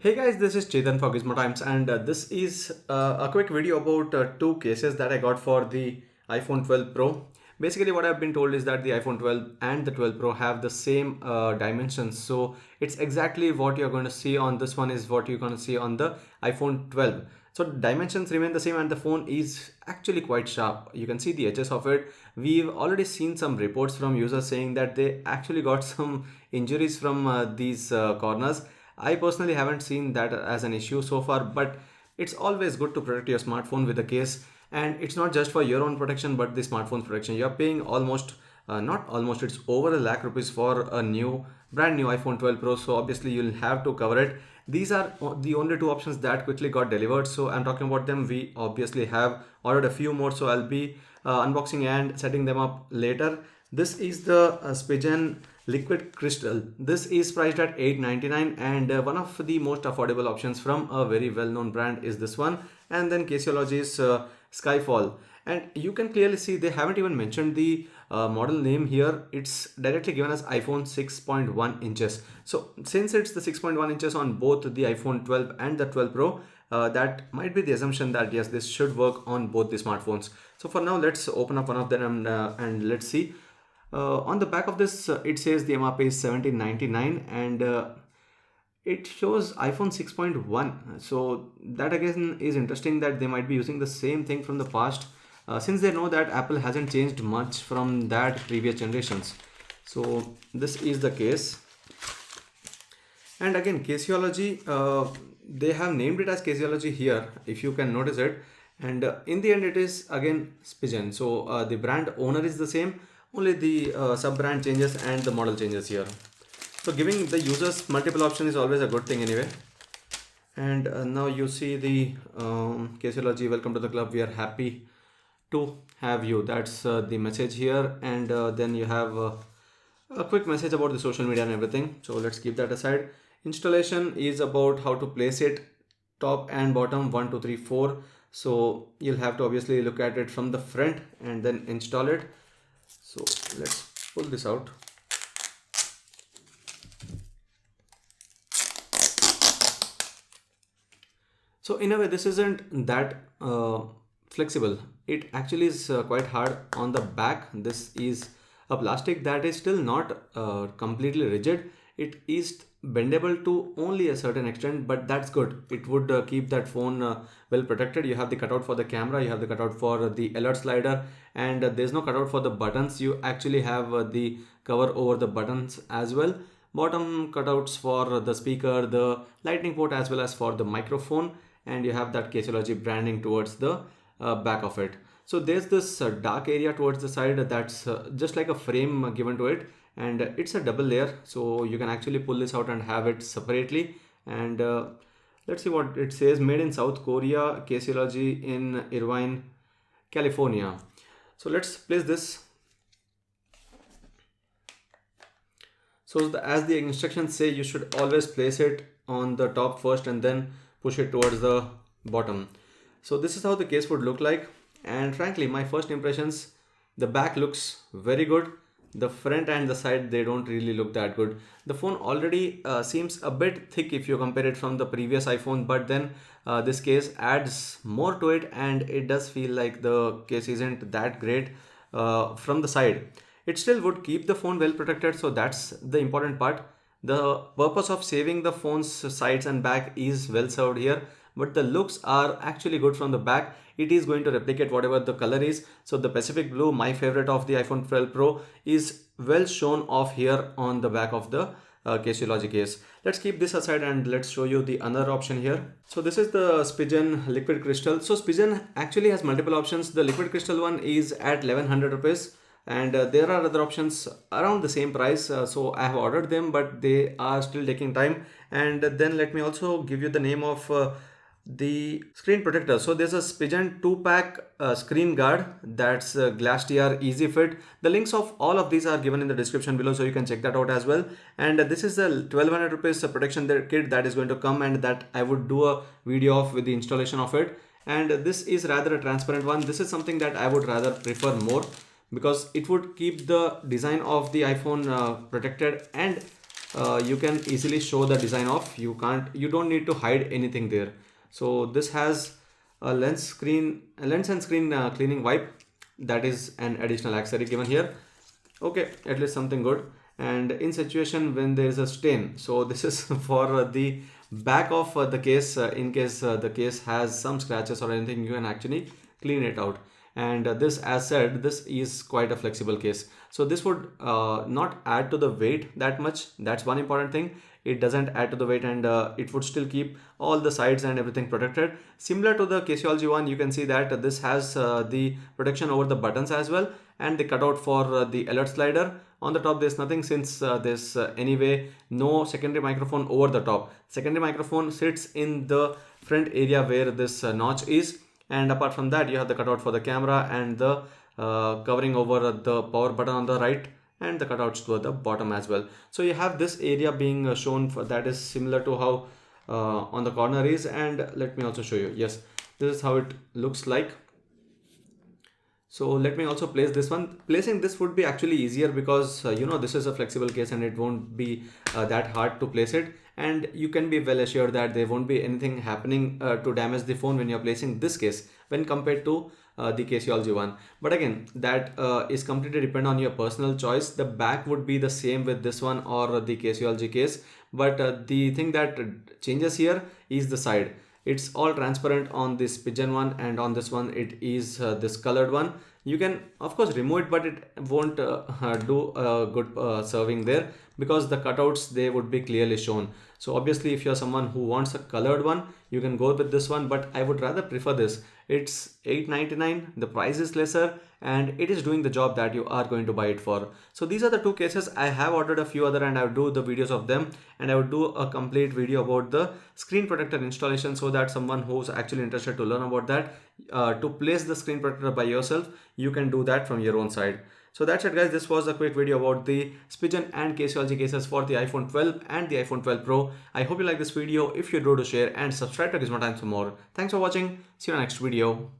Hey guys, this is Chetan for Gizmo Times, and this is a quick video about two cases that I got for the iPhone 12 Pro. Basically, what I've been told is that the iPhone 12 and the 12 Pro have the same dimensions, so it's exactly what you're going to see on this one is what you're going to see on the iPhone 12. So dimensions remain the same, and the phone is actually quite sharp. You can see the edges of it. We've already seen some reports from users saying that they actually got some injuries from these corners. I personally haven't seen that as an issue so far, but it's always good to protect your smartphone with a case. And it's not just for your own protection, but the smartphone's protection. You're paying almost, not almost, it's over a lakh rupees for a brand new iPhone 12 Pro. So obviously you'll have to cover it. These are the only two options that quickly got delivered. So I'm talking about them. We obviously have ordered a few more. So I'll be unboxing and setting them up later. This is the Spigen liquid crystal. This is priced at $8.99, and one of the most affordable options from a very well-known brand is this one. And then Caseology's Skyfall, and you can clearly see they haven't even mentioned the model name here. It's directly given as iPhone 6.1 inches. So since it's the 6.1 inches on both the iPhone 12 and the 12 Pro, that might be the assumption that yes, this should work on both the smartphones. So for now, let's open up one of them and let's see. On the back of this, it says the MRP is $17.99, and it shows iPhone 6.1. So that again is interesting that they might be using the same thing from the past, since they know that Apple hasn't changed much from that previous generations. So this is the case. And again, Caseology, they have named it as Caseology here, if you can notice it. And in the end, it is again Spigen. So the brand owner is the same, only the sub-brand changes and the model changes here. So giving the users multiple options is always a good thing anyway. And now you see the Caseology, welcome to the club. We are happy to have you. That's the message here. And then you have a quick message about the social media and everything. So let's keep that aside. Installation is about how to place it top and bottom 1, 2, 3, 4. So you'll have to obviously look at it from the front and then install it. So let's pull this out. So in a way, this isn't that flexible. It actually is quite hard on the back. This is a plastic that is still not completely rigid. It is bendable to only a certain extent, but that's good. It would keep that phone well protected. You have the cutout for the camera, you have the cutout for the alert slider, and there's no cutout for the buttons. You actually have the cover over the buttons as well. Bottom cutouts for the speaker, the lightning port, as well as for the microphone, and you have that Caseology branding towards the back of it. So there's this dark area towards the side that's just like a frame given to it, and it's a double layer, so you can actually pull this out and have it separately. And let's see what it says. Made in South Korea, Caseology in Irvine, California. So let's place this. So as the instructions say, you should always place it on the top first and then push it towards the bottom. So this is how the case would look like, and frankly my first impressions, the back looks very good. The front and the side, they don't really look that good. The phone already seems a bit thick if you compare it from the previous iPhone, but then this case adds more to it, and it does feel like the case isn't that great from the side. It still would keep the phone well protected, so that's the important part. The purpose of saving the phone's sides and back is well served here, but the looks are actually good from the back. It is going to replicate whatever the color is. So the Pacific blue, my favorite of the iPhone 12 Pro, is well shown off here on the back of the Caseology case. Let's keep this aside and let's show you the another option here. So this is the Spigen liquid crystal. So Spigen actually has multiple options. The liquid crystal one is at 1100 rupees. And there are other options around the same price. So I have ordered them, but they are still taking time. And then let me also give you the name of the screen protector. So there's a Spigen 2-pack screen guard, that's glass TR easy fit. The links of all of these are given in the description below, so you can check that out as well. And this is the 1200 rupees protection kit that is going to come, and that I would do a video of with the installation of it. And this is rather a transparent one. This is something that I would rather prefer more, because it would keep the design of the iPhone protected, and you can easily show the design off. You don't need to hide anything there. So this has a lens and screen cleaning wipe. That is an additional accessory given here. Okay, at least something good. And in situation when there is a stain, so this is for the back of the case, in case the case has some scratches or anything, you can actually clean it out. And this, as said, this is quite a flexible case, so this would not add to the weight that much. That's one important thing. It doesn't add to the weight, and it would still keep all the sides and everything protected. Similar to the Caseology one, you can see that this has the protection over the buttons as well, and the cutout for the alert slider. On the top there's nothing, since there's anyway no secondary microphone over the top. Secondary microphone sits in the front area where this notch is, and apart from that you have the cutout for the camera and the covering over the power button on the right, and the cutouts to the bottom as well. So you have this area being shown for, that is similar to how on the corner is. And let me also show you. Yes, this is how it looks like. So let me also place this one. Placing this would be actually easier because this is a flexible case and it won't be that hard to place it, and you can be well assured that there won't be anything happening to damage the phone when you're placing this case when compared to the Caseology one. But again, that is completely depend on your personal choice. The back would be the same with this one or the Caseology case, but the thing that changes here is the side. It's all transparent on this pigeon one, and on this one it is this colored one. You can of course remove it, but it won't do a good serving there, because the cutouts, they would be clearly shown. So obviously if you're someone who wants a colored one, you can go with this one, but I would rather prefer this. It's $8.99, the price is lesser, and it is doing the job that you are going to buy it for. So these are the two cases. I have ordered a few other, and I will do the videos of them, and I would do a complete video about the screen protector installation, so that someone who's actually interested to learn about that, to place the screen protector by yourself, you can do that from your own side. So that's it guys, this was a quick video about the Spigen and Caseology cases for the iPhone 12 and the iPhone 12 Pro. I hope you like this video. If you do, share and subscribe to Gizmo Times for more. Thanks for watching. See you in the next video.